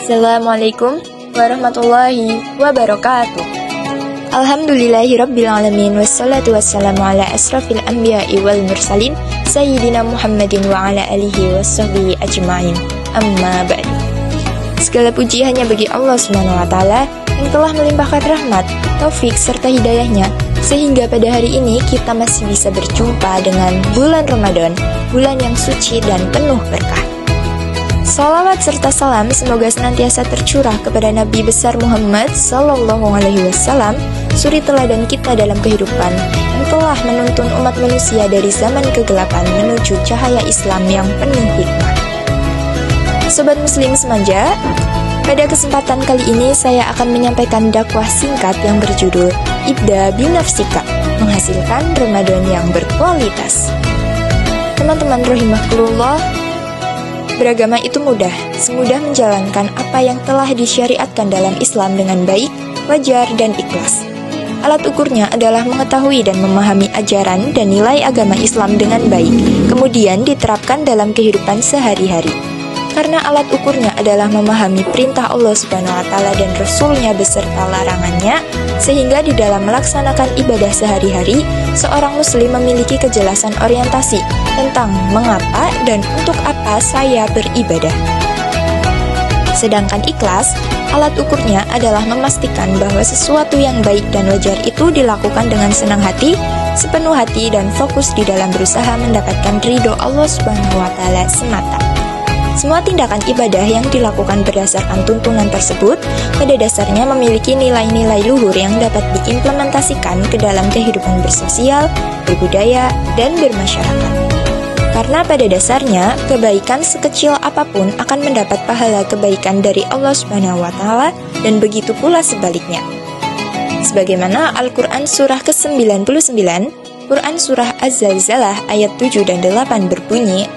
Assalamualaikum warahmatullahi wabarakatuh. Alhamdulillahirrabbilalamin. Wassalatu wassalamu ala asrafil anbiya'i wal mursalin Sayyidina Muhammadin wa ala alihi wassahbihi ajma'in. Amma ba'du. Segala puji hanya bagi Allah Subhanahu wa Ta'ala yang telah melimpahkan rahmat, taufik, serta hidayahnya sehingga pada hari ini kita masih bisa berjumpa dengan bulan Ramadan, bulan yang suci dan penuh berkah. Salawat serta salam semoga senantiasa tercurah kepada Nabi besar Muhammad Sallallahu Alaihi Wasallam, suri teladan kita dalam kehidupan yang telah menuntun umat manusia dari zaman kegelapan menuju cahaya Islam yang penuh hikmah. Sobat Muslim semanja, pada kesempatan kali ini saya akan menyampaikan dakwah singkat yang berjudul Ibda Binafsika, menghasilkan Ramadan yang berkualitas. Teman-teman rahimakumullah, beragama itu mudah, semudah menjalankan apa yang telah disyariatkan dalam Islam dengan baik, wajar, dan ikhlas. Alat ukurnya adalah mengetahui dan memahami ajaran dan nilai agama Islam dengan baik, kemudian diterapkan dalam kehidupan sehari-hari. Karena alat ukurnya adalah memahami perintah Allah Subhanahu wa Ta'ala dan Rasul-Nya beserta larangannya, sehingga di dalam melaksanakan ibadah sehari-hari, seorang muslim memiliki kejelasan orientasi tentang mengapa dan untuk apa saya beribadah. Sedangkan ikhlas, alat ukurnya adalah memastikan bahwa sesuatu yang baik dan wajar itu dilakukan dengan senang hati, sepenuh hati, dan fokus di dalam berusaha mendapatkan ridho Allah Subhanahu wa Ta'ala semata. Semua tindakan ibadah yang dilakukan berdasarkan tuntunan tersebut pada dasarnya memiliki nilai-nilai luhur yang dapat diimplementasikan ke dalam kehidupan bersosial, berbudaya, dan bermasyarakat. Karena pada dasarnya, kebaikan sekecil apapun akan mendapat pahala kebaikan dari Allah Subhanahu wa Ta'ala, dan begitu pula sebaliknya. Sebagaimana Al-Quran surah ke-99, Quran surah Az-Zalzalah ayat 7 dan 8 berbunyi,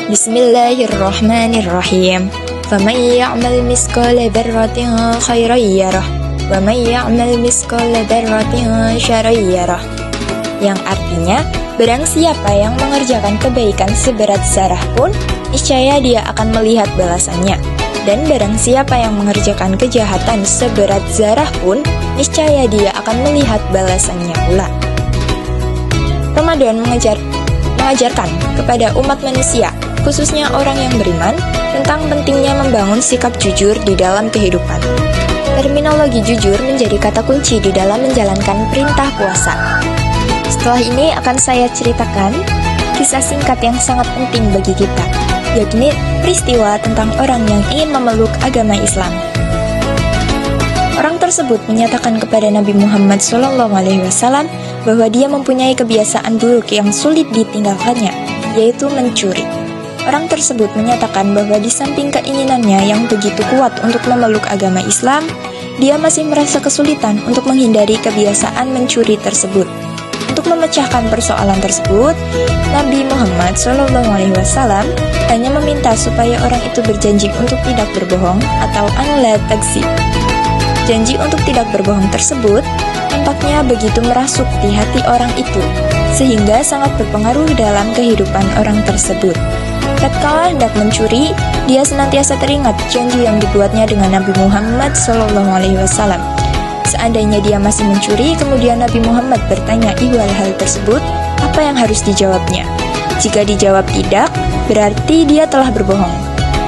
Bismillahirrahmanirrahim. Faman ya'mal misqala dzarratin khairan yarah, wa man ya'mal misqala dzarratin syarran yarah. Yang artinya, barang siapa yang mengerjakan kebaikan seberat zarah pun, niscaya dia akan melihat balasannya. Dan barang siapa yang mengerjakan kejahatan seberat zarah pun, niscaya dia akan melihat balasannya pula. Ramadan mengajarkan kepada umat manusia, khususnya orang yang beriman, tentang pentingnya membangun sikap jujur di dalam kehidupan. Terminologi jujur menjadi kata kunci di dalam menjalankan perintah puasa. Setelah ini akan saya ceritakan kisah singkat yang sangat penting bagi kita, yakni peristiwa tentang orang yang ingin memeluk agama Islam. Orang tersebut menyatakan kepada Nabi Muhammad SAW bahwa dia mempunyai kebiasaan buruk yang sulit ditinggalkannya, yaitu mencuri. Orang tersebut menyatakan bahwa di samping keinginannya yang begitu kuat untuk memeluk agama Islam, dia masih merasa kesulitan untuk menghindari kebiasaan mencuri tersebut. Untuk memecahkan persoalan tersebut, Nabi Muhammad SAW hanya meminta supaya orang itu berjanji untuk tidak berbohong atau an-la takdzib. Janji untuk tidak berbohong tersebut tampaknya begitu merasuk di hati orang itu, sehingga sangat berpengaruh dalam kehidupan orang tersebut. Tatkala hendak mencuri, dia senantiasa teringat janji yang dibuatnya dengan Nabi Muhammad SAW. Seandainya dia masih mencuri, kemudian Nabi Muhammad bertanya ihwal hal tersebut, apa yang harus dijawabnya? Jika dijawab tidak, berarti dia telah berbohong.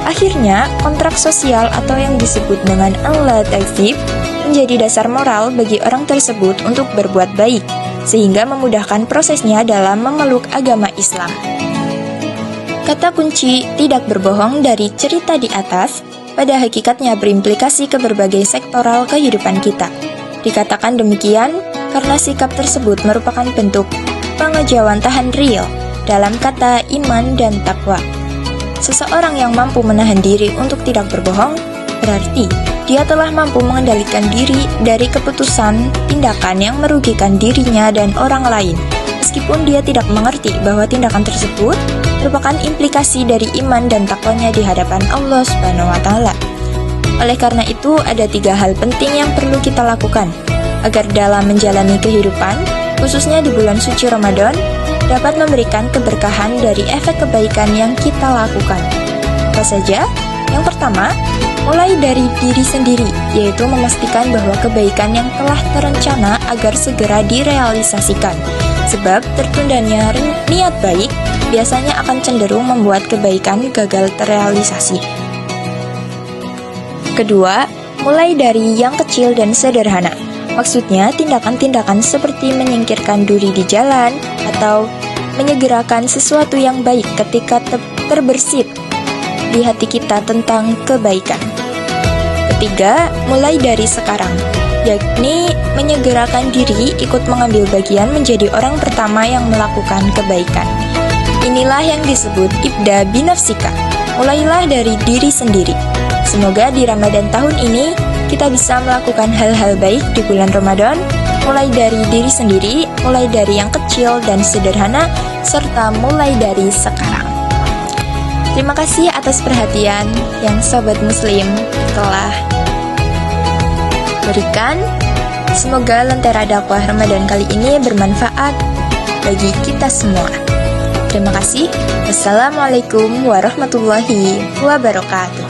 Akhirnya, kontrak sosial atau yang disebut dengan an-la takdzib menjadi dasar moral bagi orang tersebut untuk berbuat baik, sehingga memudahkan prosesnya dalam memeluk agama Islam. Kata kunci tidak berbohong dari cerita di atas pada hakikatnya berimplikasi ke berbagai sektoral kehidupan kita. Dikatakan demikian karena sikap tersebut merupakan bentuk pengejawantahan real dalam kata iman dan takwa. Seseorang yang mampu menahan diri untuk tidak berbohong, berarti dia telah mampu mengendalikan diri dari keputusan tindakan yang merugikan dirinya dan orang lain, meskipun dia tidak mengerti bahwa tindakan tersebut merupakan implikasi dari iman dan takwanya di hadapan Allah Subhanahu wa Ta'ala. Oleh karena itu, ada 3 hal penting yang perlu kita lakukan agar dalam menjalani kehidupan, khususnya di bulan suci Ramadan, dapat memberikan keberkahan dari efek kebaikan yang kita lakukan. Apa saja? Yang pertama, mulai dari diri sendiri, yaitu memastikan bahwa kebaikan yang telah terencana agar segera direalisasikan. Sebab tertundanya niat baik biasanya akan cenderung membuat kebaikan gagal terrealisasi. Kedua, mulai dari yang kecil dan sederhana. Maksudnya, tindakan-tindakan seperti menyingkirkan duri di jalan atau menyegerakan sesuatu yang baik ketika terbersit di hati kita tentang kebaikan. Ketiga, mulai dari sekarang, yakni menyegerakan diri ikut mengambil bagian menjadi orang pertama yang melakukan kebaikan. Inilah yang disebut ibda binafsika. Mulailah dari diri sendiri. Semoga di Ramadan tahun ini kita bisa melakukan hal-hal baik di bulan Ramadan, mulai dari diri sendiri, mulai dari yang kecil dan sederhana, serta mulai dari sekarang. Terima kasih atas perhatian yang Sobat Muslim telah berikan. Semoga Lentera Dakwah Ramadan kali ini bermanfaat bagi kita semua. Terima kasih. Wassalamualaikum warahmatullahi wabarakatuh.